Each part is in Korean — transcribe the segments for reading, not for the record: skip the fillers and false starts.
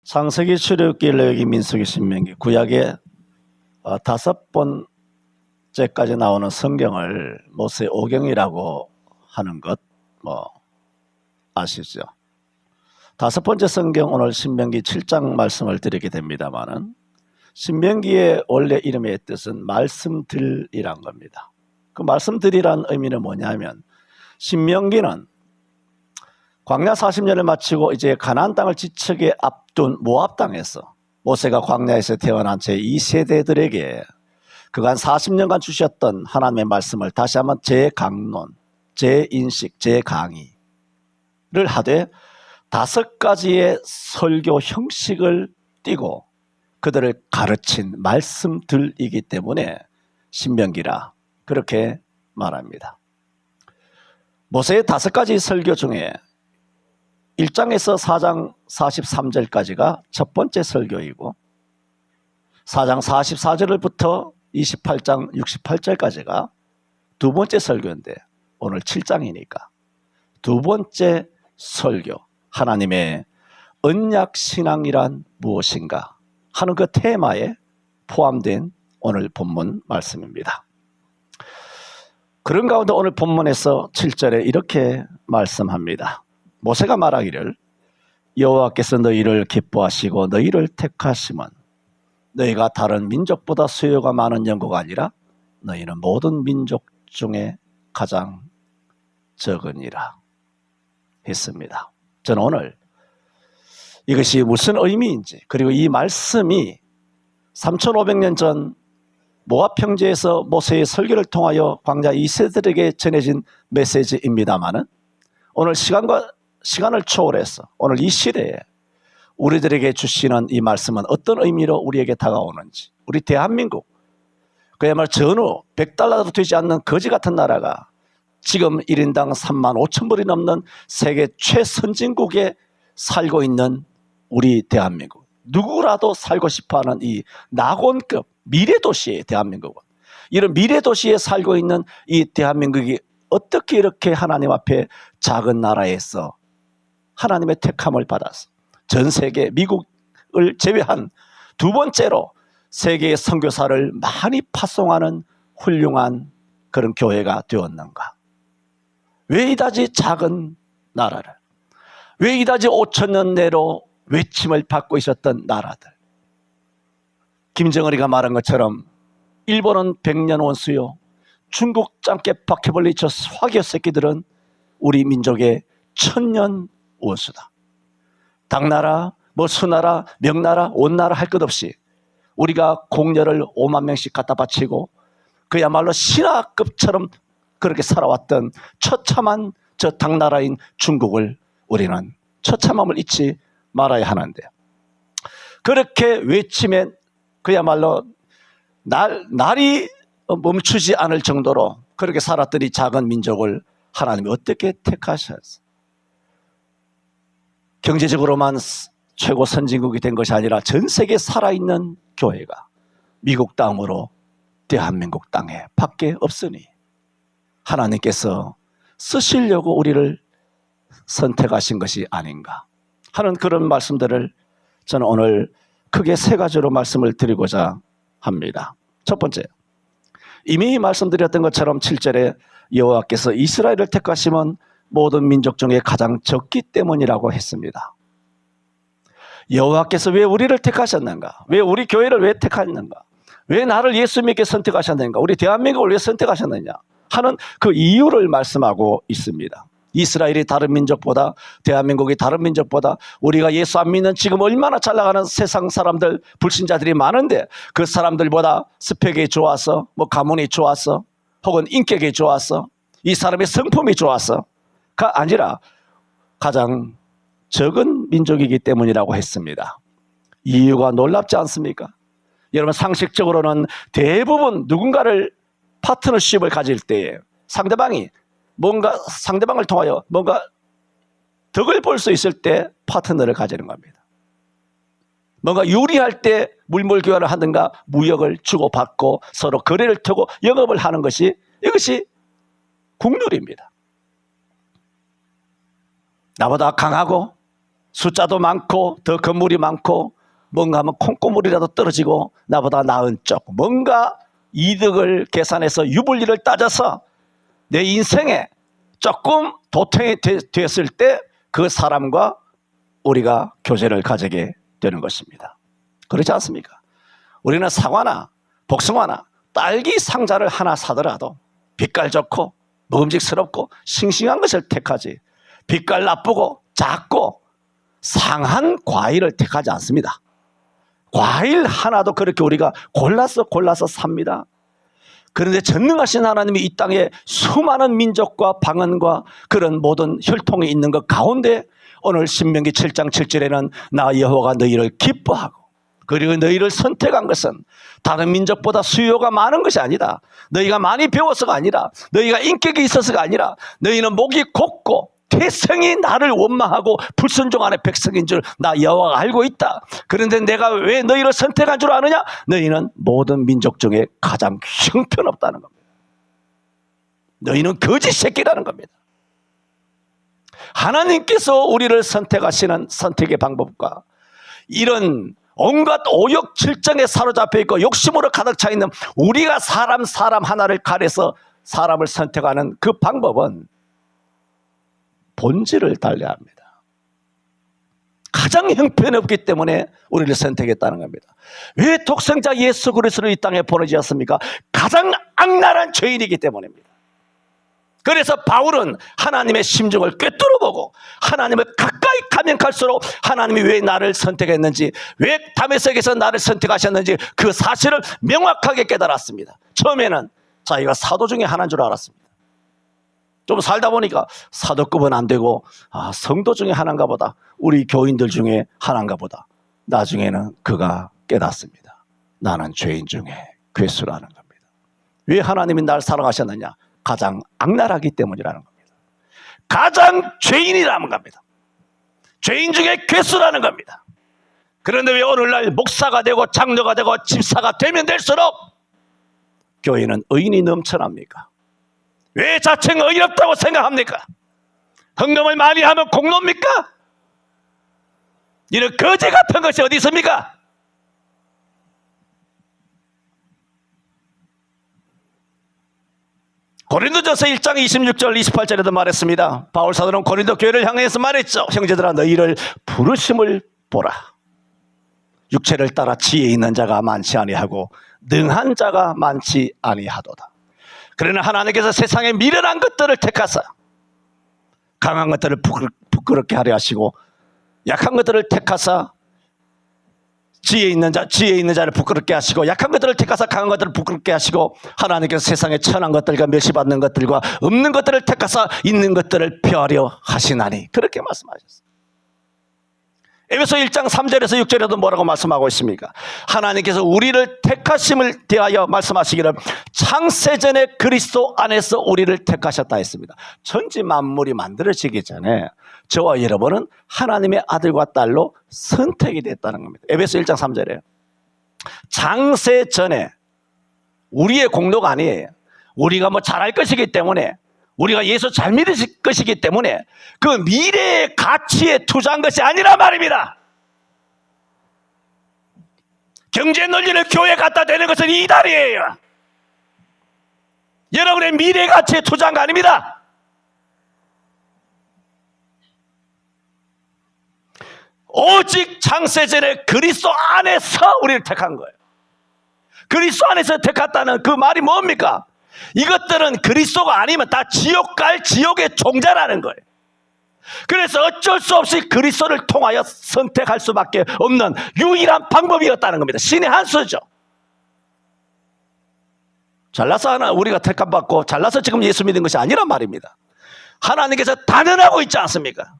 창세기, 출애굽기, 레위기, 민수기, 신명기 구약의 5번째까지 나오는 성경을 모세 오경이라고 하는 것 아시죠? 5번째 성경 오늘 신명기 7장 말씀을 드리게 됩니다마는 신명기의 원래 이름의 뜻은 말씀들이란 겁니다. 그 말씀들이란 의미는 뭐냐면 신명기는 광야 40년을 마치고 이제 가나안 땅을 지척에 앞둔 모압 땅에서 모세가 광야에서 태어난 제2세대들에게 그간 40년간 주셨던 하나님의 말씀을 다시 한번 재강론, 재인식, 재강의를 하되 5가지의 설교 형식을 띠고 그들을 가르친 말씀들이기 때문에 신명기라 그렇게 말합니다. 모세의 5가지 설교 중에 1장에서 4장 43절까지가 첫 번째 설교이고 4장 44절부터 28장 68절까지가 두 번째 설교인데 오늘 7장이니까 두 번째 설교, 하나님의 언약신앙이란 무엇인가 하는 그 테마에 포함된 오늘 본문 말씀입니다. 그런 가운데 오늘 본문에서 7절에 이렇게 말씀합니다. 모세가 말하기를 여호와께서 너희를 기뻐하시고 너희를 택하심은 너희가 다른 민족보다 수요가 많은 연고가 아니라 너희는 모든 민족 중에 가장 적으니라 했습니다. 저는 오늘 이것이 무슨 의미인지 그리고 이 말씀이 3500년 전 모압 평지에서 모세의 설교를 통하여 광야 2세들에게 전해진 메시지입니다마는 오늘 시간을 초월해서 오늘 이 시대에 우리들에게 주시는 이 말씀은 어떤 의미로 우리에게 다가오는지, 우리 대한민국 그야말로 전후 $100도 되지 않는 거지 같은 나라가 지금 1인당 35,000불이 넘는 세계 최선진국에 살고 있는 우리 대한민국, 누구라도 살고 싶어하는 이 낙원급 미래도시의 대한민국은, 이런 미래도시에 살고 있는 이 대한민국이 어떻게 이렇게 하나님 앞에 작은 나라에서 하나님의 택함을 받아서 전 세계 미국을 제외한 두 번째로 세계의 선교사를 많이 파송하는 훌륭한 그런 교회가 되었는가? 왜 이다지 작은 나라를, 왜 이다지 5,000년 내로 외침을 받고 있었던 나라들, 김정은이가 말한 것처럼 일본은 100년 원수요, 중국 짱깨 바퀴벌레 저 화교 새끼들은 우리 민족의 1000년 원수다. 당나라, 수나라, 명나라, 온나라 할 것 없이 우리가 공녀를 5만 명씩 갖다 바치고 그야말로 신하급처럼 그렇게 살아왔던 처참한 저 당나라인 중국을 우리는 처참함을 잊지 말아야 하는데, 그렇게 외침에 그야말로 날이 멈추지 않을 정도로 그렇게 살았던 이 작은 민족을 하나님이 어떻게 택하셨어요? 경제적으로만 최고 선진국이 된 것이 아니라 전 세계에 살아있는 교회가 미국 땅으로 대한민국 땅에 밖에 없으니 하나님께서 쓰시려고 우리를 선택하신 것이 아닌가 하는 그런 말씀들을 저는 오늘 크게 3가지로 말씀을 드리고자 합니다. 첫 번째, 이미 말씀드렸던 것처럼 7절에 여호와께서 이스라엘을 택하심은 모든 민족 중에 가장 적기 때문이라고 했습니다. 여호와께서 왜 우리를 택하셨는가? 왜 우리 교회를 왜 택하셨는가? 왜 나를 예수 믿게 선택하셨는가? 우리 대한민국을 왜 선택하셨느냐 하는 그 이유를 말씀하고 있습니다. 이스라엘이 다른 민족보다, 대한민국이 다른 민족보다, 우리가 예수 안 믿는 지금 얼마나 잘 나가는 세상 사람들, 불신자들이 많은데 그 사람들보다 스펙이 좋아서, 가문이 좋아서, 혹은 인격이 좋아서, 이 사람의 성품이 좋아서가 아니라 가장 적은 민족이기 때문이라고 했습니다. 이유가 놀랍지 않습니까? 여러분, 상식적으로는 대부분 누군가를 파트너십을 가질 때에 상대방이 상대방을 통하여 뭔가 덕을 볼 수 있을 때 파트너를 가지는 겁니다. 뭔가 유리할 때 물물교환을 하든가 무역을 주고받고 서로 거래를 터고 영업을 하는 것이, 이것이 국룰입니다. 나보다 강하고 숫자도 많고 더 건물이 많고 뭔가 하면 콩고물이라도 떨어지고 나보다 나은 쪽, 뭔가 이득을 계산해서 유불리를 따져서 내 인생에 조금 도태이 됐을 때 그 사람과 우리가 교제를 가지게 되는 것입니다. 그렇지 않습니까? 우리는 사과나 복숭아나 딸기 상자를 하나 사더라도 빛깔 좋고 먹음직스럽고 싱싱한 것을 택하지, 빛깔 나쁘고 작고 상한 과일을 택하지 않습니다. 과일 하나도 그렇게 우리가 골라서 삽니다. 그런데 전능하신 하나님이 이 땅에 수많은 민족과 방언과 그런 모든 혈통이 있는 것 가운데 오늘 신명기 7장 7절에는 나 여호와가 너희를 기뻐하고 그리고 너희를 선택한 것은 다른 민족보다 수요가 많은 것이 아니다. 너희가 많이 배워서가 아니라, 너희가 인격이 있어서가 아니라, 너희는 목이 곱고 태생이 나를 원망하고 불순종하는 백성인 줄 나 여호와가 알고 있다. 그런데 내가 왜 너희를 선택한 줄 아느냐? 너희는 모든 민족 중에 가장 형편없다는 겁니다. 너희는 거짓 새끼라는 겁니다. 하나님께서 우리를 선택하시는 선택의 방법과 이런 온갖 오욕칠정에 사로잡혀 있고 욕심으로 가득 차 있는 우리가 사람 하나를 가려서 사람을 선택하는 그 방법은 본질을 달리합니다. 가장 형편없기 때문에 우리를 선택했다는 겁니다. 왜 독생자 예수 그리스도를 이 땅에 보내주셨습니까? 가장 악랄한 죄인이기 때문입니다. 그래서 바울은 하나님의 심정을 꿰뚫어보고 하나님을 가까이 가면 갈수록 하나님이 왜 나를 선택했는지, 왜 다메섹에서 나를 선택하셨는지 그 사실을 명확하게 깨달았습니다. 처음에는 자기가 사도 중에 하나인 줄 알았습니다. 좀 살다 보니까 사도급은 안 되고 성도 중에 하나인가 보다, 우리 교인들 중에 하나인가 보다. 나중에는 그가 깨닫습니다. 나는 죄인 중에 괴수라는 겁니다. 왜 하나님이 날 사랑하셨느냐? 가장 악랄하기 때문이라는 겁니다. 가장 죄인이라는 겁니다. 죄인 중에 괴수라는 겁니다. 그런데 왜 오늘날 목사가 되고 장로가 되고 집사가 되면 될수록 교회는 의인이 넘쳐납니까? 왜 자칭 의롭다고 생각합니까? 헌금을 많이 하면 공로입니까? 이런 거지 같은 것이 어디 있습니까? 고린도전서 1장 26절 28절에도 말했습니다. 바울 사도는 고린도 교회를 향해서 말했죠. 형제들아 너희를 부르심을 보라. 육체를 따라 지혜 있는 자가 많지 아니하고 능한 자가 많지 아니하도다. 그러나 하나님께서 세상의 미련한 것들을 택하사 강한 것들을 부끄럽게 하려 하시고 약한 것들을 택하사 지혜 있는 자를 부끄럽게 하시고 약한 것들을 택하사 강한 것들을 부끄럽게 하시고 하나님께서 세상의 천한 것들과 멸시받는 것들과 없는 것들을 택하사 있는 것들을 펴려 하시나니 그렇게 말씀하셨어요. 에베소 1장 3절에서 6절에도 뭐라고 말씀하고 있습니까? 하나님께서 우리를 택하심을 대하여 말씀하시기를 창세전에 그리스도 안에서 우리를 택하셨다 했습니다. 천지 만물이 만들어지기 전에 저와 여러분은 하나님의 아들과 딸로 선택이 됐다는 겁니다. 에베소 1장 3절에 창세전에 우리의 공로가 아니에요. 우리가 뭐 잘할 것이기 때문에, 우리가 예수 잘 믿을 것이기 때문에 그 미래의 가치에 투자한 것이 아니라 말입니다. 경제 논리를 교회에 갖다 대는 것은 이달이에요. 여러분의 미래 가치에 투자한 거 아닙니다. 오직 창세전에 그리스도 안에서 우리를 택한 거예요. 그리스도 안에서 택했다는 그 말이 뭡니까? 이것들은 그리스도가 아니면 다 지옥 갈 지옥의 종자라는 거예요. 그래서 어쩔 수 없이 그리스도를 통하여 선택할 수밖에 없는 유일한 방법이었다는 겁니다. 신의 한 수죠. 잘나서 우리가 택함받고 잘나서 지금 예수 믿은 것이 아니란 말입니다. 하나님께서 단언하고 있지 않습니까?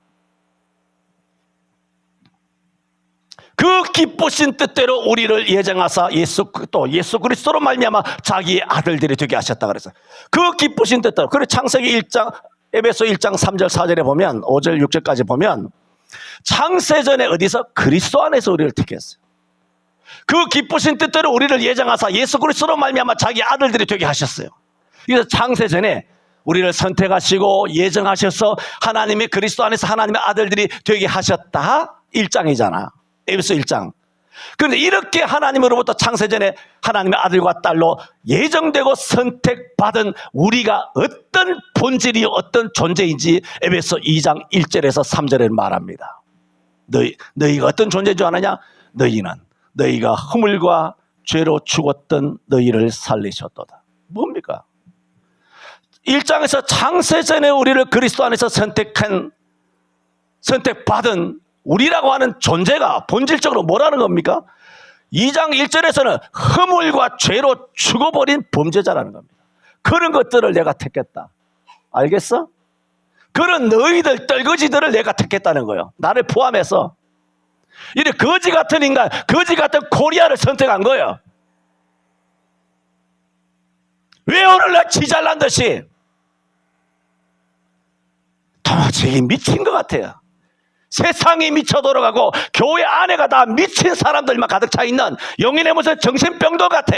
그 기쁘신 뜻대로 우리를 예정하사 예수 그리스도로 말미암아 자기의 아들들이 되게 하셨다 그랬어요. 그 기쁘신 뜻대로. 그리고 창세기 1장 에베소 1장 3절 4절에 보면 5절 6절까지 보면 창세전에 어디서? 그리스도 안에서 우리를 택했어요. 그 기쁘신 뜻대로 우리를 예정하사 예수 그리스도로 말미암아 자기 아들들이 되게 하셨어요. 그래서 창세전에 우리를 선택하시고 예정하셔서 하나님의 그리스도 안에서 하나님의 아들들이 되게 하셨다. 1장이잖아. 에베소 1장. 그런데 이렇게 하나님으로부터 창세전에 하나님의 아들과 딸로 예정되고 선택받은 우리가 어떤 본질이 어떤 존재인지 에베소 2장 1절에서 3절에 말합니다. 너희가 어떤 존재인 줄 아느냐? 너희는 너희가 허물과 죄로 죽었던 너희를 살리셨도다. 뭡니까? 1장에서 창세전에 우리를 그리스도 안에서 선택받은 우리라고 하는 존재가 본질적으로 뭐라는 겁니까? 2장 1절에서는 허물과 죄로 죽어버린 범죄자라는 겁니다. 그런 것들을 내가 택했다. 알겠어? 그런 너희들 떨거지들을 내가 택했다는 거예요. 나를 포함해서. 이래 거지 같은 인간, 거지 같은 코리아를 선택한 거예요. 왜 오늘날 지 잘난 듯이? 도저히 미친 것 같아요. 세상이 미쳐 돌아가고 교회 안에가 다 미친 사람들만 가득 차 있는 영인의 무슨 정신병도 같아.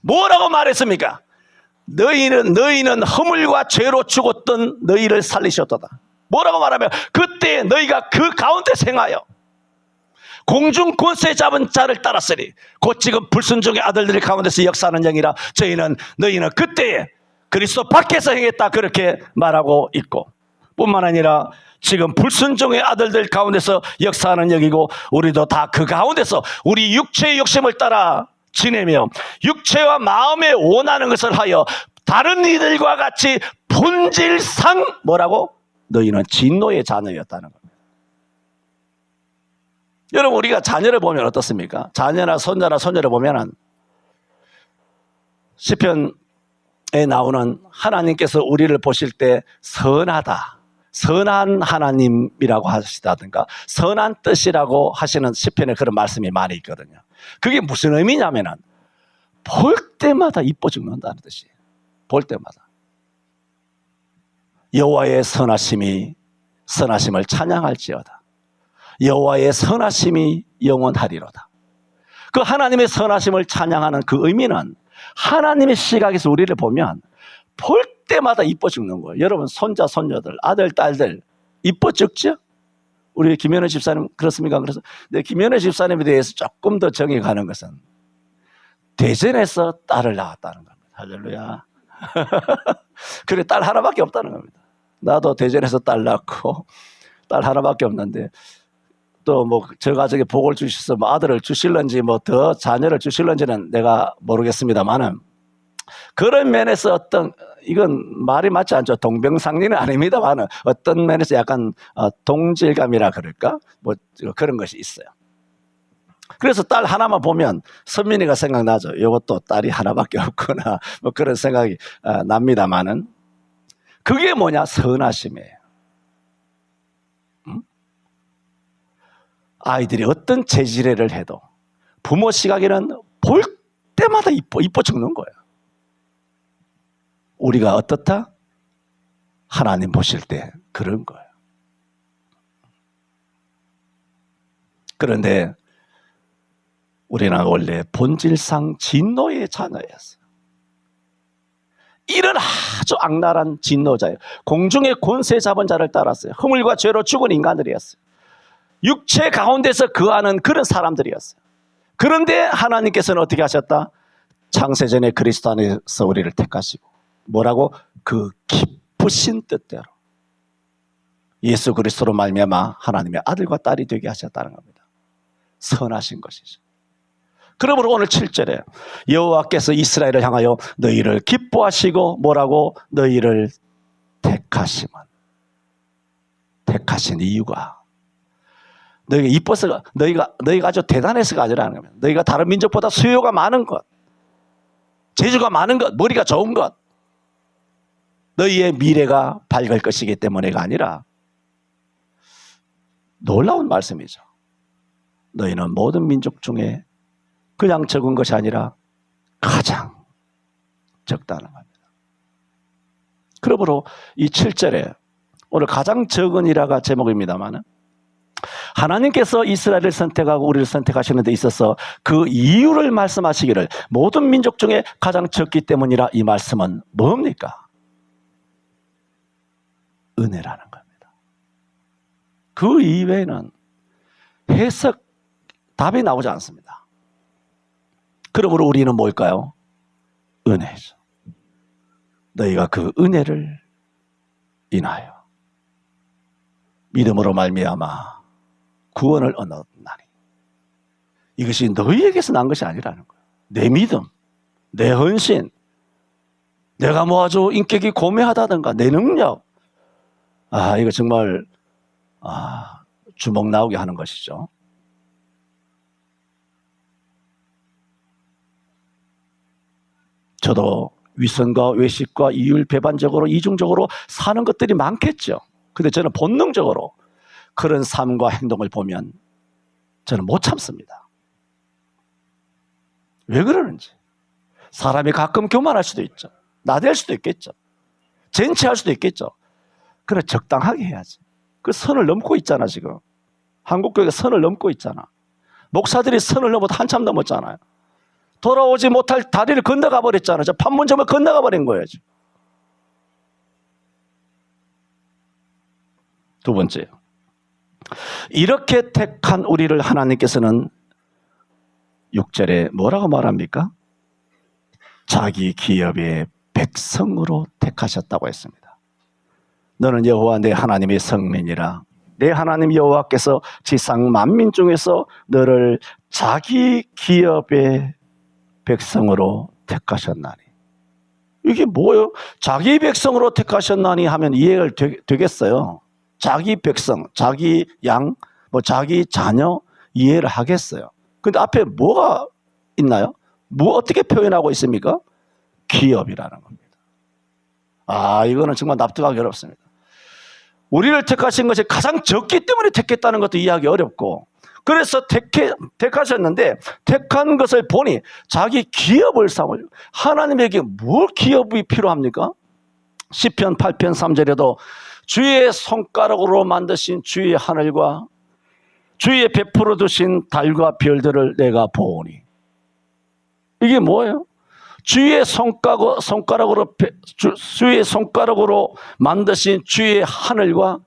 뭐라고 말했습니까? 너희는 허물과 죄로 죽었던 너희를 살리셨도다. 뭐라고 말하면 그때 너희가 그 가운데 생하여 공중 권세 잡은 자를 따랐으니 곧 지금 불순종의 아들들 가운데서 역사하는 영이라 너희는 그때에 그리스도 밖에서 행했다 그렇게 말하고 있고 뿐만 아니라 지금 불순종의 아들들 가운데서 역사하는 영이고 우리도 다 그 가운데서 우리 육체의 욕심을 따라 지내며 육체와 마음에 원하는 것을 하여 다른 이들과 같이 본질상 뭐라고? 너희는 진노의 자녀였다는 겁니다. 여러분 우리가 자녀를 보면 어떻습니까? 자녀나 손자를 보면은 시편에 나오는 하나님께서 우리를 보실 때 선하다, 선한 하나님이라고 하시다든가 선한 뜻이라고 하시는 시편에 그런 말씀이 많이 있거든요. 그게 무슨 의미냐면은 볼 때마다 이뻐 죽는다는 뜻이에요. 볼 때마다 여호와의 선하심을 찬양할지어다. 여호와의 선하심이 영원하리로다. 그 하나님의 선하심을 찬양하는 그 의미는 하나님의 시각에서 우리를 보면 볼 때마다 이뻐 죽는 거예요. 여러분 손자, 손녀들, 아들, 딸들 이뻐 죽죠? 우리 김현우 집사님 그렇습니까? 그래서 김현우 집사님에 대해서 조금 더 정이 가는 것은 대전에서 딸을 낳았다는 겁니다. 할렐루야. 그래 딸 하나밖에 없다는 겁니다. 나도 대전에서 딸 낳고 딸 하나밖에 없는데 또 뭐 저 가족에 복을 주셔서 뭐 아들을 주실런지 뭐 더 자녀를 주실런지는 내가 모르겠습니다만은 그런 면에서 이건 말이 맞지 않죠. 동병상련은 아닙니다만은 어떤 면에서 약간 동질감이라 그럴까? 뭐 그런 것이 있어요. 그래서 딸 하나만 보면 선민이가 생각나죠. 이것도 딸이 하나밖에 없구나. 뭐 그런 생각이 납니다만은 그게 뭐냐? 선하심이에요. 아이들이 어떤 재질애를 해도 부모 시각에는 볼 때마다 이뻐 죽는 거예요. 우리가 어떻다? 하나님 보실 때 그런 거예요. 그런데 우리는 원래 본질상 진노의 자녀였어요. 이런 아주 악랄한 진노자예요. 공중의 권세 잡은 자를 따랐어요. 허물과 죄로 죽은 인간들이었어요. 육체 가운데서 거하는 그런 사람들이었어요. 그런데 하나님께서는 어떻게 하셨다? 창세전에 그리스도 안에서 우리를 택하시고 뭐라고? 그 기쁘신 뜻대로 예수 그리스도로 말미암아 하나님의 아들과 딸이 되게 하셨다는 겁니다. 선하신 것이죠. 그러므로 오늘 7절에 여호와께서 이스라엘을 향하여 너희를 기뻐하시고 뭐라고? 너희를 택하신 이유가 너희가 이뻐서 너희가 아주 대단해서가 아니라는 겁니다. 너희가 다른 민족보다 수요가 많은 것, 재주가 많은 것, 머리가 좋은 것, 너희의 미래가 밝을 것이기 때문에가 아니라 놀라운 말씀이죠. 너희는 모든 민족 중에 그냥 적은 것이 아니라 가장 적다는 겁니다. 그러므로 이 7절에 오늘 가장 적은이라가 제목입니다만 하나님께서 이스라엘을 선택하고 우리를 선택하시는 데 있어서 그 이유를 말씀하시기를 모든 민족 중에 가장 적기 때문이라. 이 말씀은 뭡니까? 은혜라는 겁니다. 그 이외에는 해석, 답이 나오지 않습니다. 그러므로 우리는 뭘까요? 은혜죠. 너희가 그 은혜를 인하여 믿음으로 말미암아 구원을 얻었나니. 이것이 너희에게서 난 것이 아니라는 거예요. 내 믿음, 내 헌신, 내가 뭐 아주 인격이 고매하다든가 내 능력, 이거 정말 주먹 나오게 하는 것이죠. 저도 위선과 외식과 이율 배반적으로 이중적으로 사는 것들이 많겠죠. 근데 저는 본능적으로 그런 삶과 행동을 보면 저는 못 참습니다. 왜 그러는지. 사람이 가끔 교만할 수도 있죠. 나댈 수도 있겠죠. 젠치할 수도 있겠죠. 그래, 적당하게 해야지. 그 선을 넘고 있잖아, 지금. 한국교회가 선을 넘고 있잖아. 목사들이 선을 넘어도 한참 넘었잖아요. 돌아오지 못할 다리를 건너가 버렸잖아요. 저 판문점을 건너가 버린 거예요. 지금. 두 번째요. 이렇게 택한 우리를 하나님께서는 6절에 뭐라고 말합니까? 자기 기업의 백성으로 택하셨다고 했습니다. 너는 여호와 내 하나님의 성민이라. 내 하나님 여호와께서 지상 만민 중에서 너를 자기 기업의 백성으로 택하셨나니. 이게 뭐예요? 자기 백성으로 택하셨나니 하면 이해가 되겠어요. 자기 백성, 자기 양, 자기 자녀 이해를 하겠어요. 근데 앞에 뭐가 있나요? 어떻게 표현하고 있습니까? 기업이라는 겁니다. 이거는 정말 납득하기 어렵습니다. 우리를 택하신 것이 가장 적기 때문에 택했다는 것도 이해하기 어렵고, 그래서 택하셨는데 택한 것을 보니 자기 기업을 삼을, 하나님에게 뭘 기업이 필요합니까? 시편 8편 3절에도 주의 손가락으로 만드신 주의 하늘과 주의 베풀어 두신 달과 별들을 내가 보오니. 이게 뭐예요? 주의 손가락으로 만드신 주의 하늘과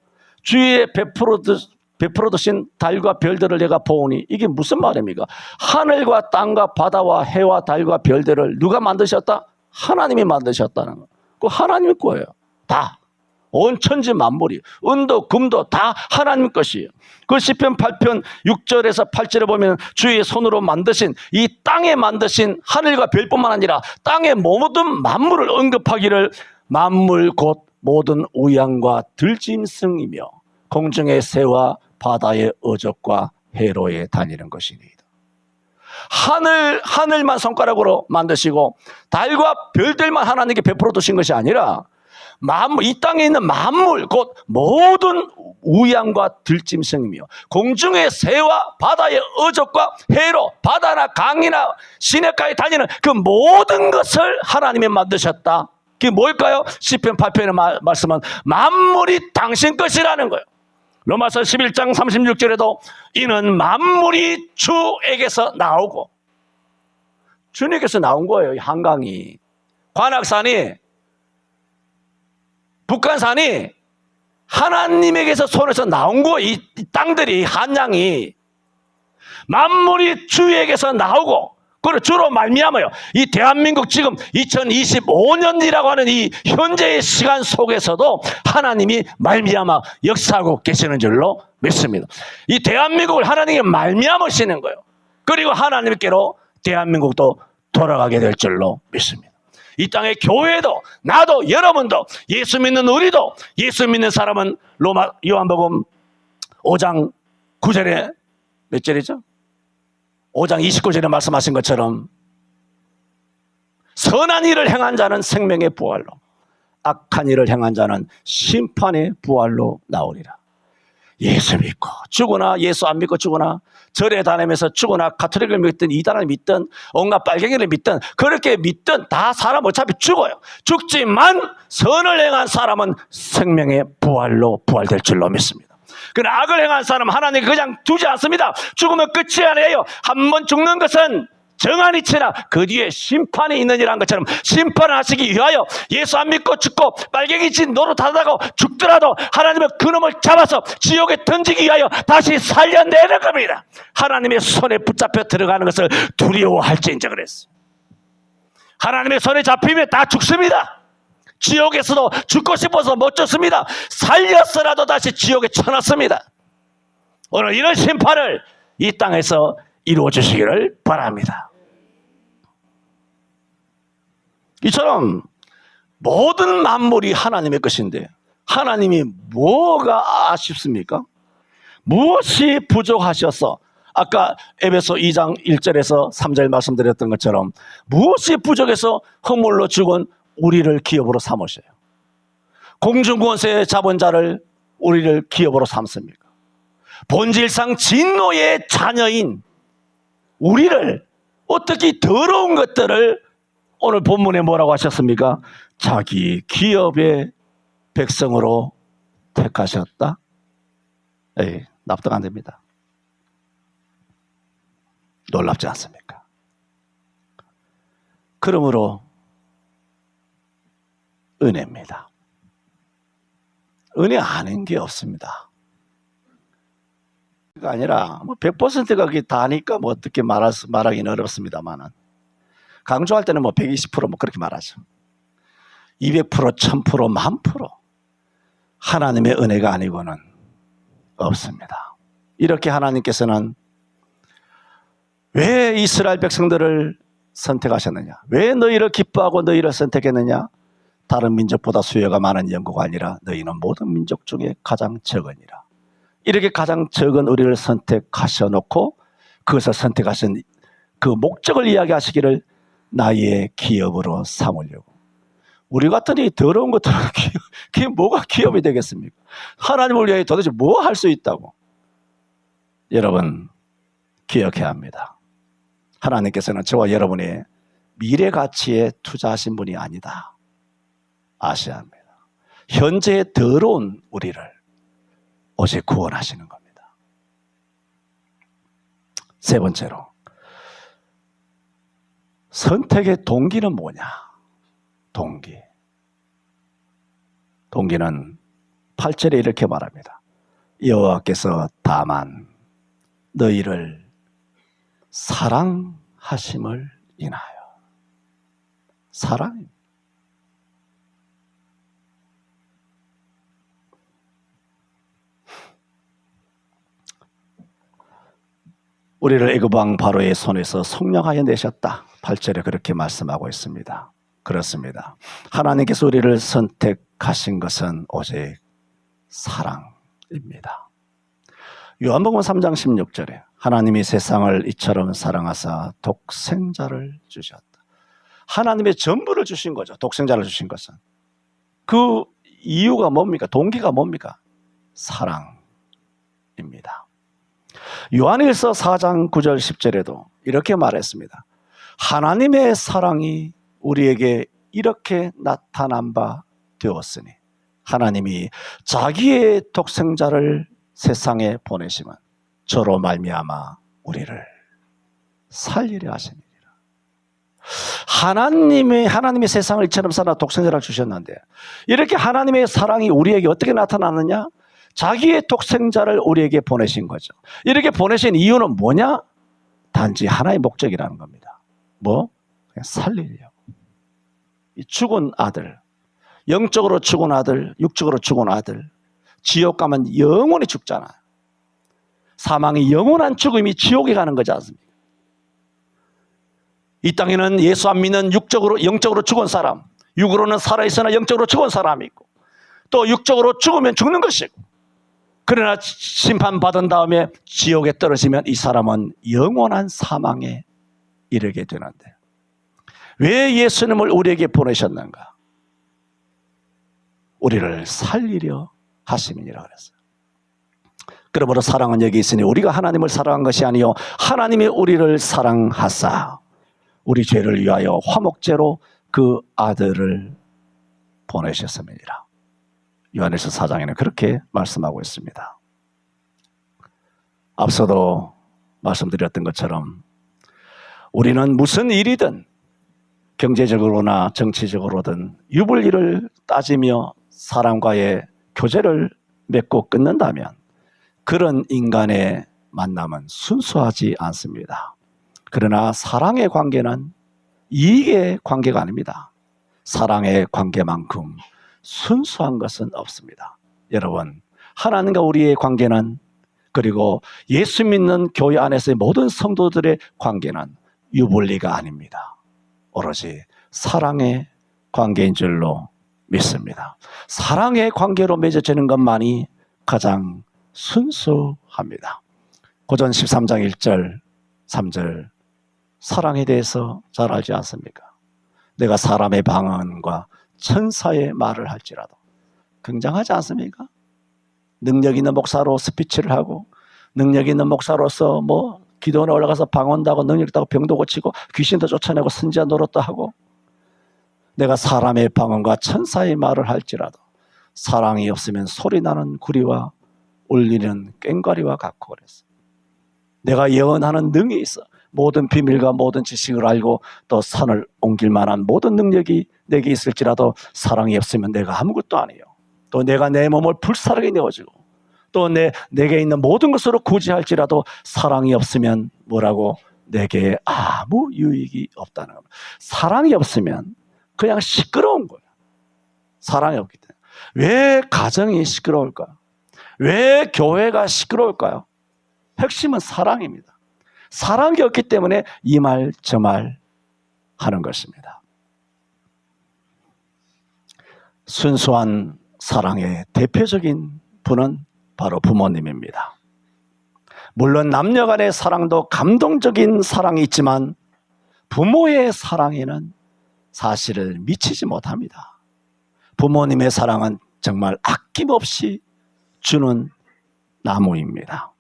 주의 베풀어 두신 달과 별들을 내가 보오니. 이게 무슨 말입니까? 하늘과 땅과 바다와 해와 달과 별들을 누가 만드셨다? 하나님이 만드셨다는 거예요. 그 하나님의 거예요. 다. 온 천지 만물이, 은도 금도 다 하나님 것이에요. 그 시편 8편 6절에서 8절에 보면 주의 손으로 만드신, 이 땅에 만드신 하늘과 별뿐만 아니라 땅의 모든 만물을 언급하기를 만물 곧 모든 우양과 들짐승이며 공중의 새와 바다의 어족과 해로에 다니는 것이니이다. 하늘만 손가락으로 만드시고 달과 별들만 하나님께 베풀어 두신 것이 아니라 만물, 이 땅에 있는 만물 곧 모든 우양과 들짐승이며 공중의 새와 바다의 어족과 해로, 바다나 강이나 시냇가에 다니는 그 모든 것을 하나님이 만드셨다. 그게 뭘까요? 시편 8편의 말씀은 만물이 당신 것이라는 거예요. 로마서 11장 36절에도 이는 만물이 주에게서 나오고, 주님께서 나온 거예요. 한강이, 관악산이, 북한산이 하나님에게서 손에서 나온 거예요. 이 땅들이, 한양이 만물이 주에게서 나오고, 그리고 주로 말미암아요. 이 대한민국 지금 2025년이라고 하는 이 현재의 시간 속에서도 하나님이 말미암아 역사하고 계시는 줄로 믿습니다. 이 대한민국을 하나님이 말미암으시는 거예요. 그리고 하나님께로 대한민국도 돌아가게 될 줄로 믿습니다. 이 땅의 교회도, 나도, 여러분도, 예수 믿는 우리도, 예수 믿는 사람은 요한복음 5장 9절에 몇 절이죠? 5장 29절에 말씀하신 것처럼 선한 일을 행한 자는 생명의 부활로, 악한 일을 행한 자는 심판의 부활로 나오리라. 예수 믿고 죽으나, 예수 안 믿고 죽으나, 절에 다니면서 죽으나, 가톨릭을 믿든 이단을 믿든 온갖 빨갱이를 믿든 그렇게 믿든 다 사람 어차피 죽어요. 죽지만 선을 행한 사람은 생명의 부활로 부활될 줄로 믿습니다. 그러나 악을 행한 사람 하나님 그냥 두지 않습니다. 죽으면 끝이 아니에요. 한 번 죽는 것은 정한이 치나 그 뒤에 심판이 있느니라는 것처럼 심판을 하시기 위하여 예수 안 믿고 죽고 빨갱이 진 노릇하다가 죽더라도 하나님은 그놈을 잡아서 지옥에 던지기 위하여 다시 살려내는 겁니다. 하나님의 손에 붙잡혀 들어가는 것을 두려워할지인지 그랬어요. 하나님의 손에 잡히면 다 죽습니다. 지옥에서도 죽고 싶어서 못 죽습니다. 살렸어라도 다시 지옥에 쳐놨습니다. 오늘 이런 심판을 이 땅에서 이루어 주시기를 바랍니다. 이처럼 모든 만물이 하나님의 것인데 하나님이 뭐가 아쉽습니까? 무엇이 부족하셔서 아까 에베소 2장 1절에서 3절 말씀드렸던 것처럼 무엇이 부족해서 허물로 죽은 우리를 기업으로 삼으셔요? 공중권세의 자본자를 우리를 기업으로 삼습니까? 본질상 진노의 자녀인 우리를 어떻게 더러운 것들을 오늘 본문에 뭐라고 하셨습니까? 자기 기업의 백성으로 택하셨다? 에이, 납득 안 됩니다. 놀랍지 않습니까? 그러므로 은혜입니다. 은혜 아닌 게 없습니다. 가 아니라 100%가 그게 다니까 뭐 어떻게 말하기는 어렵습니다만은 강조할 때는 120% 그렇게 말하죠. 200%, 1000%, 10,000% 하나님의 은혜가 아니고는 없습니다. 이렇게 하나님께서는 왜 이스라엘 백성들을 선택하셨느냐? 왜 너희를 기뻐하고 너희를 선택했느냐? 다른 민족보다 수요가 많은 연고가 아니라 너희는 모든 민족 중에 가장 적으니라. 이렇게 가장 적은 우리를 선택하셔놓고 그것을 선택하신 그 목적을 이야기하시기를 나의 기업으로 삼으려고. 우리 같은 이 더러운 것들은 그게 뭐가 기업이 되겠습니까? 하나님을 위해 도대체 뭐 할 수 있다고? 여러분 기억해야 합니다. 하나님께서는 저와 여러분의 미래 가치에 투자하신 분이 아니다. 아셔야 합니다. 현재의 더러운 우리를 오직 구원하시는 겁니다. 세 번째로 선택의 동기는 뭐냐? 동기는 8절에 이렇게 말합니다. 여호와께서 다만 너희를 사랑하심을 인하여. 사랑입니다. 우리를 애굽 왕 바로의 손에서 속량하여 내셨다. 8절에 그렇게 말씀하고 있습니다. 그렇습니다. 하나님께서 우리를 선택하신 것은 오직 사랑입니다. 요한복음 3장 16절에 하나님이 세상을 이처럼 사랑하사 독생자를 주셨다. 하나님의 전부를 주신 거죠. 독생자를 주신 것은. 그 이유가 뭡니까? 동기가 뭡니까? 사랑입니다. 요한일서 4장 9절 10절에도 이렇게 말했습니다. 하나님의 사랑이 우리에게 이렇게 나타난 바 되었으니 하나님이 자기의 독생자를 세상에 보내시면 저로 말미암아 우리를 살리려 하심이니라. 하나님이 세상을 이처럼 사랑 독생자를 주셨는데 이렇게 하나님의 사랑이 우리에게 어떻게 나타나느냐? 자기의 독생자를 우리에게 보내신 거죠. 이렇게 보내신 이유는 뭐냐? 단지 하나의 목적이라는 겁니다. 뭐? 그냥 살리려고. 이 죽은 아들, 영적으로 죽은 아들, 육적으로 죽은 아들, 지옥 가면 영원히 죽잖아요. 사망이 영원한 죽음이 지옥에 가는 거지 않습니까? 이 땅에는 예수 안 믿는 영적으로 죽은 사람, 육으로는 살아있으나 영적으로 죽은 사람이 있고 또 육적으로 죽으면 죽는 것이고 그러나 심판받은 다음에 지옥에 떨어지면 이 사람은 영원한 사망에 이르게 되는데 왜 예수님을 우리에게 보내셨는가? 우리를 살리려 하심이니라 그랬어요. 그러므로 사랑은 여기 있으니 우리가 하나님을 사랑한 것이 아니요 하나님이 우리를 사랑하사 우리 죄를 위하여 화목제로 그 아들을 보내셨음이니라. 요한일서 4장에는 그렇게 말씀하고 있습니다. 앞서도 말씀드렸던 것처럼 우리는 무슨 일이든 경제적으로나 정치적으로든 유불리를 따지며 사람과의 교제를 맺고 끊는다면 그런 인간의 만남은 순수하지 않습니다. 그러나 사랑의 관계는 이익의 관계가 아닙니다. 사랑의 관계만큼 순수한 것은 없습니다. 여러분, 하나님과 우리의 관계는, 그리고 예수 믿는 교회 안에서의 모든 성도들의 관계는 유불리가 아닙니다. 오로지 사랑의 관계인 줄로 믿습니다. 사랑의 관계로 맺어지는 것만이 가장 순수합니다. 고전 13장 1절 3절 사랑에 대해서 잘 알지 않습니까? 내가 사람의 방언과 천사의 말을 할지라도. 굉장하지 않습니까? 능력 있는 목사로 스피치를 하고, 능력 있는 목사로서 기도원에 올라가서 방언도 하고, 능력 있다고 병도 고치고, 귀신도 쫓아내고, 선지자 노릇도 하고, 내가 사람의 방언과 천사의 말을 할지라도 사랑이 없으면 소리나는 구리와 울리는 꽹과리와 같고 그랬어. 내가 예언하는 능이 있어. 모든 비밀과 모든 지식을 알고 또 산을 옮길 만한 모든 능력이 내게 있을지라도 사랑이 없으면 내가 아무것도 아니에요. 또 내가 내 몸을 불사르게 내어주고 또 내게 있는 모든 것으로 구제할지라도 사랑이 없으면 뭐라고? 내게 아무 유익이 없다는 겁니다. 사랑이 없으면 그냥 시끄러운 거예요. 사랑이 없기 때문에. 왜 가정이 시끄러울까요? 왜 교회가 시끄러울까요? 핵심은 사랑입니다. 사랑이 없기 때문에 이 말 저 말 하는 것입니다. 순수한 사랑의 대표적인 분은 바로 부모님입니다. 물론 남녀 간의 사랑도 감동적인 사랑이 있지만 부모의 사랑에는 사실을 미치지 못합니다. 부모님의 사랑은 정말 아낌없이 주는 나무입니다.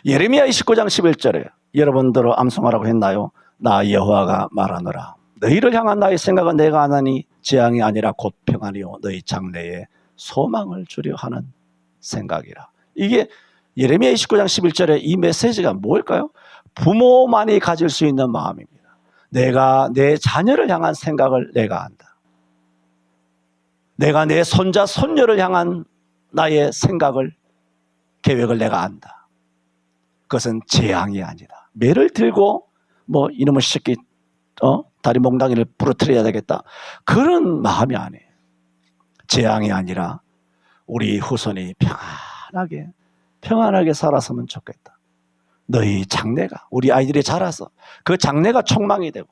예레미야 29장 11절에 여러분들은 암송하라고 했나요? 나 여호와가 말하노라. 너희를 향한 나의 생각은 내가 아나니 재앙이 아니라 곧 평안이요 너희 장래에 소망을 주려 하는 생각이라. 이게 예레미야 29장 11절에 이 메시지가 뭘까요? 부모만이 가질 수 있는 마음입니다. 내가 내 자녀를 향한 생각을 내가 안다. 내가 내 손자 손녀를 향한 나의 생각을, 계획을 내가 안다. 그것은 재앙이 아니다. 매를 들고 이놈의 새끼 다리 몽둥이를 부러뜨려야 되겠다, 그런 마음이 아니에요. 재앙이 아니라 우리 후손이 평안하게 살았으면 좋겠다. 너희 장래가, 우리 아이들이 자라서 그 장래가 촉망이 되고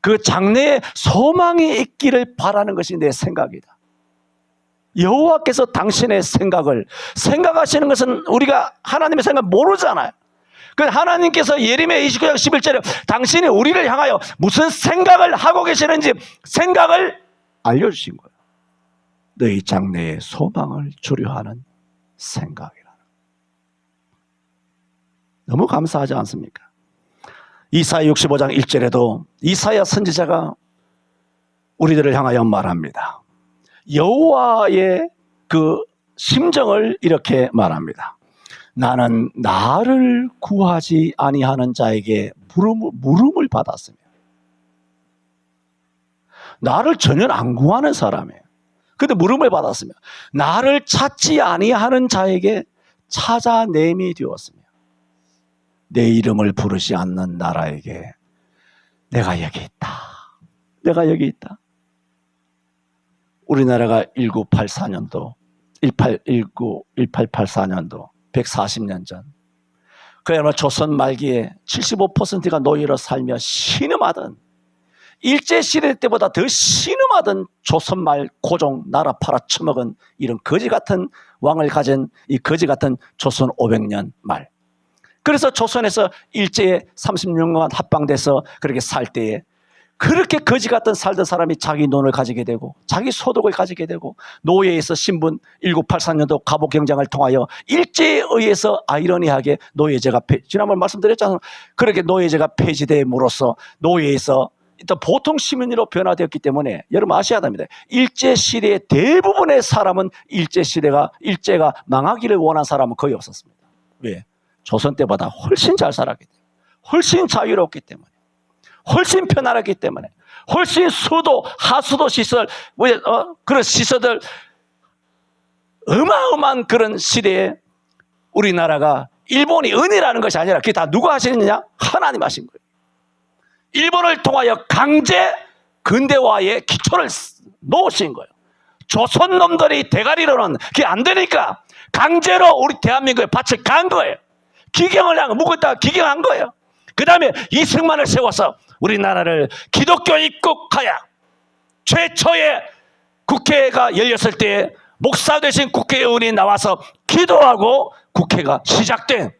그 장래에 소망이 있기를 바라는 것이 내 생각이다. 여호와께서 당신의 생각을 생각하시는 것은 우리가 하나님의 생각을 모르잖아요. 그 하나님께서 예레미야 29장 11절에 당신이 우리를 향하여 무슨 생각을 하고 계시는지 생각을 알려주신 거예요. 너희 장래에 소망을 주려 하는 생각이라. 너무 감사하지 않습니까? 이사야 65장 1절에도 이사야 선지자가 우리들을 향하여 말합니다. 여호와의 그 심정을 이렇게 말합니다. 나는 나를 구하지 아니하는 자에게 물음을 받았으며, 나를 전혀 안 구하는 사람이에요. 근데 물음을 받았으며, 나를 찾지 아니하는 자에게 찾아냄이 되었으며, 내 이름을 부르지 않는 나라에게 내가 여기 있다. 내가 여기 있다. 우리나라가 1884년도 140년 전, 그야말로 조선 말기에 75%가 노예로 살며 신음하던, 일제시대 때보다 더 신음하던 조선말 고종 나라 팔아쳐먹은 이런 거지같은 왕을 가진 이 거지같은 조선 500년 말. 그래서 조선에서 일제에 36년 합방돼서 그렇게 살 때에 그렇게 거지같은 살던 사람이 자기 논을 가지게 되고 자기 소득을 가지게 되고, 노예에서 신분 1984년도 갑오경장을 통하여 일제에 의해서 아이러니하게 노예제가 지난번 말씀드렸잖아요. 그렇게 노예제가 폐지됨으로써 노예에서 일단 보통 시민으로 변화되었기 때문에 여러분 아셔야 됩니다. 일제시대의 대부분의 사람은 일제가 망하기를 원한 사람은 거의 없었습니다. 왜? 조선 때보다 훨씬 잘 살았기 때문에, 훨씬 자유롭기 때문에, 훨씬 편안했기 때문에, 훨씬 수도, 하수도 시설, 그런 시설들, 어마어마한 그런 시대에 우리나라가 일본이 은혜라는 것이 아니라 그게 다 누가 하시느냐? 하나님 하신 거예요. 일본을 통하여 강제 근대화의 기초를 놓으신 거예요. 조선 놈들이 대가리로는 그게 안 되니까 강제로 우리 대한민국에 밭을 간 거예요. 기경을 한 거, 묵었다가 기경한 거예요. 그 다음에 이승만을 세워서 우리나라를 기독교 입국하여 최초의 국회가 열렸을 때 목사 되신 국회의원이 나와서 기도하고 국회가 시작된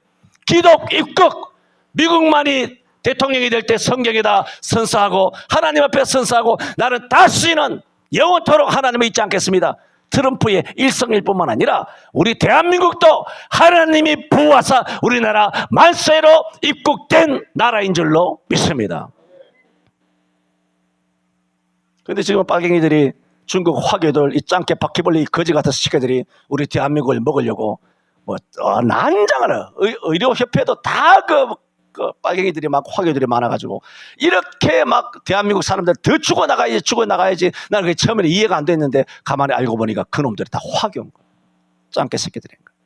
기독 입국, 미국만이 대통령이 될 때 성경에다 선서하고 하나님 앞에 선서하고 나는 다시는 영원토록 하나님을 잊지 않겠습니다. 트럼프의 일성일뿐만 아니라 우리 대한민국도 하나님이 부어서 우리나라 만세로 입국된 나라인 줄로 믿습니다. 그런데 지금 빨갱이들이 중국 화교들, 이 짱깨 바퀴벌레 거지 같은 시계들이 우리 대한민국을 먹으려고 난장을 의료협회도 다 그 빨갱이들이 막 화교들이 많아가지고 이렇게 막 대한민국 사람들 더 죽어나가야지 나는 그게 처음에 이해가 안 됐는데 가만히 알고 보니까 그놈들이 다 화교인 거예요. 짱깨 새끼들인 거예요.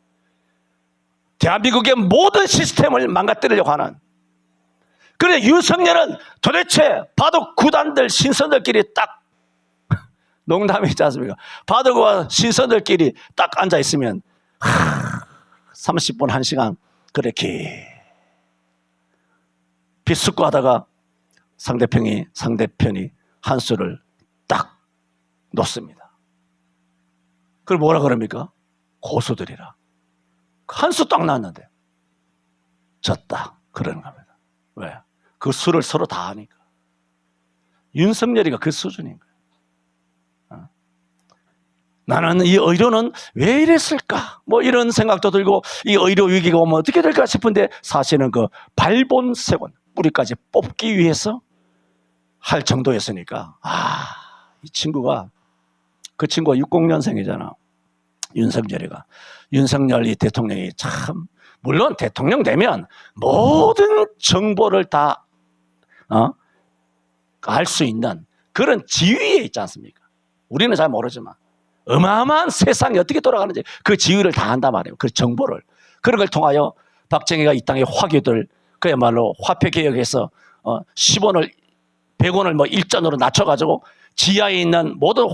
대한민국의 모든 시스템을 망가뜨리려고 하는. 그래 윤석열은 도대체 바둑 구단들 신선들끼리 딱 농담이지 않습니까? 바둑과 신선들끼리 딱 앉아있으면 30분 1시간 그렇게 비숙고하다가 상대편이 한 수를 딱 놓습니다. 그걸 뭐라 그럽니까? 고수들이라. 한 수 딱 났는데 졌다 그러는 겁니다. 왜? 그 수를 서로 다 아니까. 윤석열이가 그 수준인 거예요. 나는 이 의료는 왜 이랬을까? 뭐 이런 생각도 들고 이 의료 위기가 오면 어떻게 될까 싶은데 사실은 그 발본색원 뿌리까지 뽑기 위해서 할 정도였으니까 이 친구가 그 친구가 60년생이잖아. 윤석열 이 대통령이 참 물론 대통령 되면 모든 정보를 다 알 수 있는 그런 지위에 있지 않습니까? 우리는 잘 모르지만 어마어마한 세상이 어떻게 돌아가는지 그 지위를 다 한단 말이에요. 그 정보를. 그런 걸 통하여 박정희가 이 땅의 화교들 그야말로 화폐 개혁해서 10원을 100원을 뭐 일전으로 낮춰가지고 지하에 있는 모든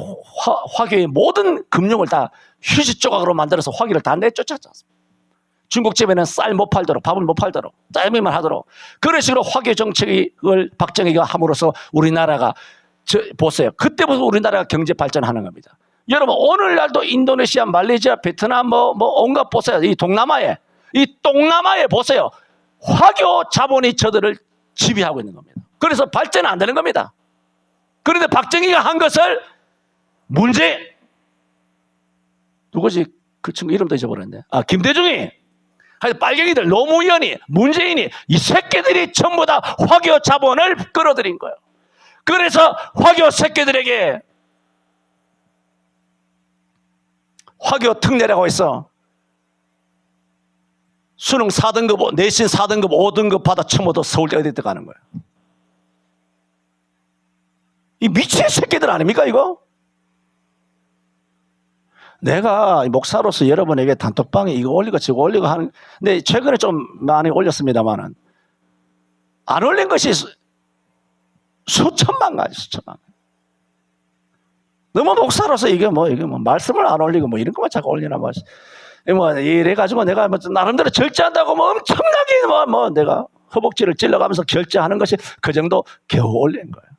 화교의 모든 금융을 다 휴지 조각으로 만들어서 화교를 다 내쫓았지 않습니까? 중국집에는 쌀 못 팔도록 밥을 못 팔도록 짜장면만 하도록 그런 식으로 화교 정책을 박정희가 함으로써 우리나라가 보세요. 그때부터 우리나라가 경제 발전하는 겁니다. 여러분 오늘날도 인도네시아, 말레이시아, 베트남 뭐 온갖 보세요. 이 동남아에 보세요. 화교 자본이 저들을 지배하고 있는 겁니다. 그래서 발전은 안 되는 겁니다. 그런데 박정희가 한 것을 누구지? 그 친구 이름도 잊어버렸네. 김대중이, 빨갱이들, 노무현이, 문재인이 이 새끼들이 전부 다 화교 자본을 끌어들인 거예요. 그래서 화교 새끼들에게 화교 특례라고 해서 수능 4등급, 내신 4등급, 5등급 받아 처먹어도 서울대 어디 들어가는 거예요. 이 미친 새끼들 아닙니까 이거? 내가 목사로서 여러분에게 단톡방에 이거 올리고 저거 올리고 하는, 근데 최근에 좀 많이 올렸습니다만은 안 올린 것이 수천만 가지, 수천만. 너무 목사로서 이게 뭐 말씀을 안 올리고 뭐 이런 것만 자꾸 올리나 뭐 이래가지고 내가 뭐 나름대로 절제한다고 뭐 엄청나게 뭐 내가 허벅지를 찔러가면서 결제하는 것이 그 정도 겨우 올린 거예요.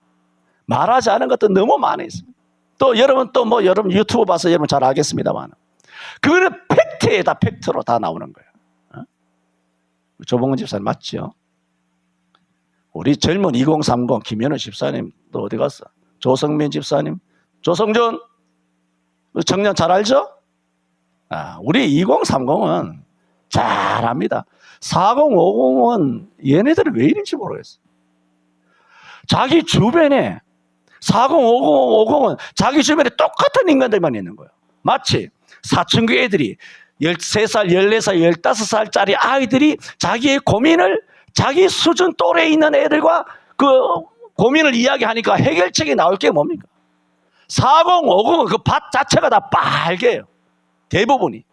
말하지 않은 것도 너무 많이 있습니다. 또 여러분 여러분 유튜브 봐서 여러분 잘 알겠습니다만 그거는 팩트에다 팩트로 다 나오는 거예요. 조봉근 집사님 맞죠? 우리 젊은 2030 김현우 집사님 또 어디 갔어? 조성민 집사님, 조성준 청년 잘 알죠? 우리 2030은 잘 압니다. 4050은 얘네들은 왜 이런지 모르겠어. 자기 주변에 4050은 자기 주변에 똑같은 인간들만 있는 거예요. 마치 사춘기 애들이 13살, 14살, 15살짜리 아이들이 자기의 고민을 자기 수준 또래에 있는 애들과 그 고민을 이야기하니까 해결책이 나올 게 뭡니까? 40, 50은 그 밭 자체가 다 빨개요. 대부분이.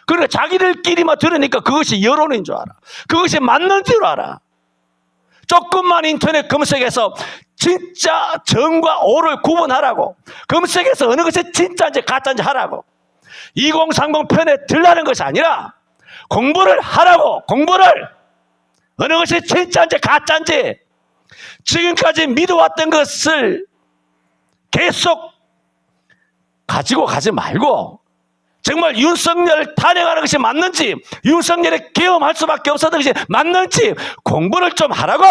그러니까 자기들끼리만 들으니까 그것이 여론인 줄 알아. 그것이 맞는 줄 알아. 조금만 인터넷 검색해서 진짜 정과 오를 구분하라고, 검색해서 어느 것이 진짜인지 가짜인지 하라고, 2030 편에 들라는 것이 아니라 공부를 하라고. 공부를 어느 것이 진짜인지 가짜인지 지금까지 믿어왔던 것을 계속 가지고 가지 말고 정말 윤석열 탄핵하는 것이 맞는지, 윤석열에 계엄할 수밖에 없었던 것이 맞는지 공부를 좀 하라고.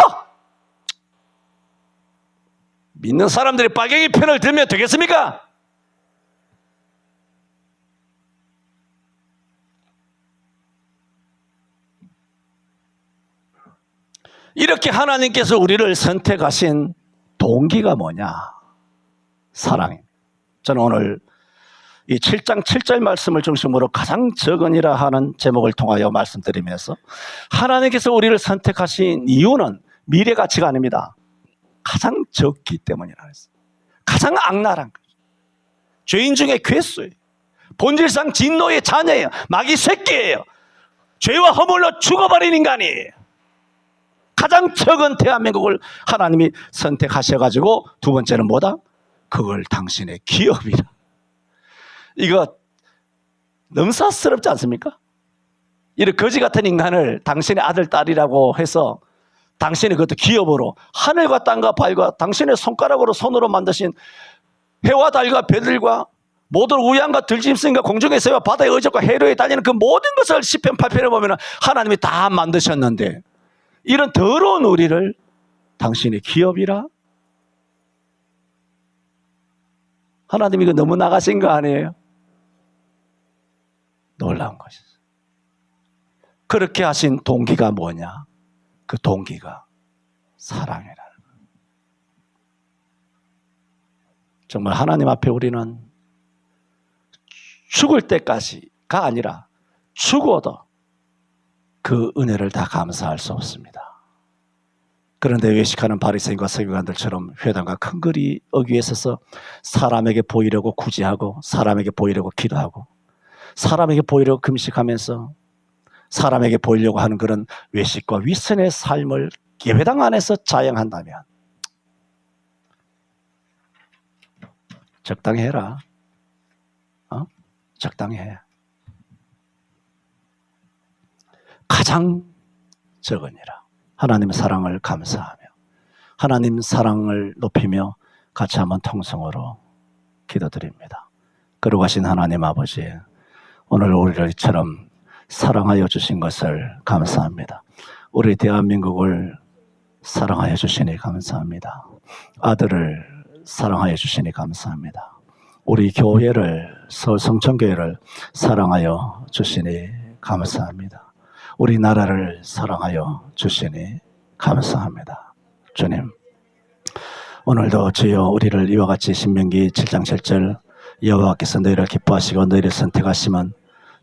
믿는 사람들이 빨갱이 편을 들면 되겠습니까? 이렇게 하나님께서 우리를 선택하신 동기가 뭐냐? 사랑입니다. 저는 오늘 이 7장 7절 말씀을 중심으로 가장 적은이라 하는 제목을 통하여 말씀드리면서, 하나님께서 우리를 선택하신 이유는 미래 가치가 아닙니다. 가장 적기 때문이라 했어요. 가장 악랄한 거죠. 죄인 중에 괴수예요. 본질상 진노의 자녀예요. 마귀 새끼예요. 죄와 허물로 죽어버린 인간이에요. 가장 적은 대한민국을 하나님이 선택하셔가지고, 두 번째는 뭐다? 그걸 당신의 기업이라. 이거 넘사스럽지 않습니까? 이런 거지 같은 인간을 당신의 아들, 딸이라고 해서 당신이 그것도 기업으로, 하늘과 땅과 발과 당신의 손가락으로 손으로 만드신 해와 달과 별들과 모든 우양과 들짐승과 공중의 새와 바다의 어족과 해류에 달리는 그 모든 것을 시편 8편에 보면 하나님이 다 만드셨는데, 이런 더러운 우리를 당신의 기업이라? 하나님 이거 너무 나가신 거 아니에요? 놀라운 것이죠. 그렇게 하신 동기가 뭐냐? 그 동기가 사랑이라는 거예요. 정말 하나님 앞에 우리는 죽을 때까지가 아니라 죽어도 그 은혜를 다 감사할 수 없습니다. 그런데 외식하는 바리새인과 서기관들처럼 회당과 큰 거리 어귀에 서서 사람에게 보이려고 구제하고, 사람에게 보이려고 기도하고, 사람에게 보이려고 금식하면서 사람에게 보이려고 하는 그런 외식과 위선의 삶을 예배당 안에서 자행한다면 적당히 해라. 적당히 해. 가장 적으니라. 하나님의 사랑을 감사하며 하나님 사랑을 높이며 같이 한번 통성으로 기도드립니다. 거룩하신 하나님 아버지, 오늘 우리를 이처럼 사랑하여 주신 것을 감사합니다. 우리 대한민국을 사랑하여 주시니 감사합니다. 아들을 사랑하여 주시니 감사합니다. 우리 교회를, 서울성천교회를 사랑하여 주시니 감사합니다. 우리 나라를 사랑하여 주시니 감사합니다. 주님, 오늘도 주여 우리를 이와 같이 신명기 7장 7절 여호와께서 너희를 기뻐하시고 너희를 선택하시면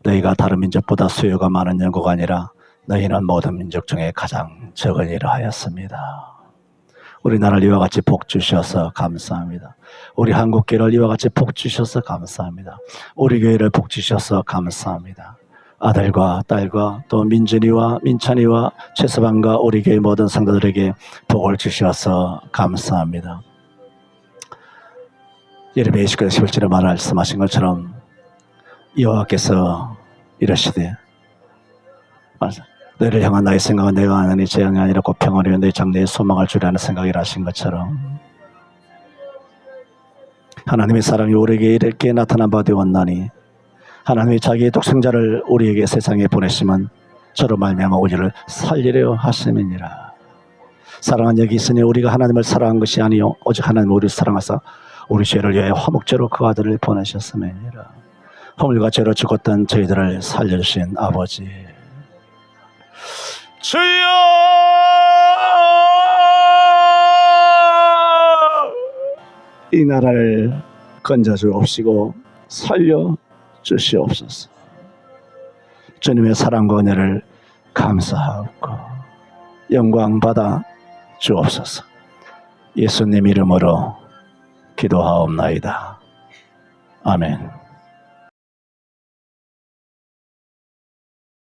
너희가 다른 민족보다 수요가 많은 영고가 아니라 너희는 모든 민족 중에 가장 적으니라 하였습니다. 우리나라를 이와 같이 복 주셔서 감사합니다. 우리 한국교회를 이와 같이 복 주셔서 감사합니다. 우리 교회를 복 주셔서 감사합니다. 아들과 딸과 또 민준이와 민찬이와 최서방과 우리 교회 모든 성도들에게 복을 주셔서 감사합니다. 예레미야 29장 11절에 말씀하신 것처럼 여호와께서 이러시되, 너희를 향한 나의 생각은 내가 아느니 재앙이 아니라 곧 평안이요 내 장래의 소망을 주려는 생각이라 하신 것처럼, 하나님의 사랑이 우리에게 이렇게 나타난 바 되었나니 하나님이 자기의 독생자를 우리에게 세상에 보내시면 저로 말미암아 우리를 살리려 하심이니라. 사랑은 여기 있으니 우리가 하나님을 사랑한 것이 아니요 오직 하나님 우리를 사랑하사 우리 죄를 위하여 화목제로 그 아들을 보내셨음이니라. 허물과 죄로 죽었던 저희들을 살려주신 아버지, 주여 이 나라를 건져 주옵시고 살려 주시옵소서. 주님의 사랑과 은혜를 감사하고 영광 받아 주옵소서. 예수님 이름으로 기도하옵나이다. 아멘.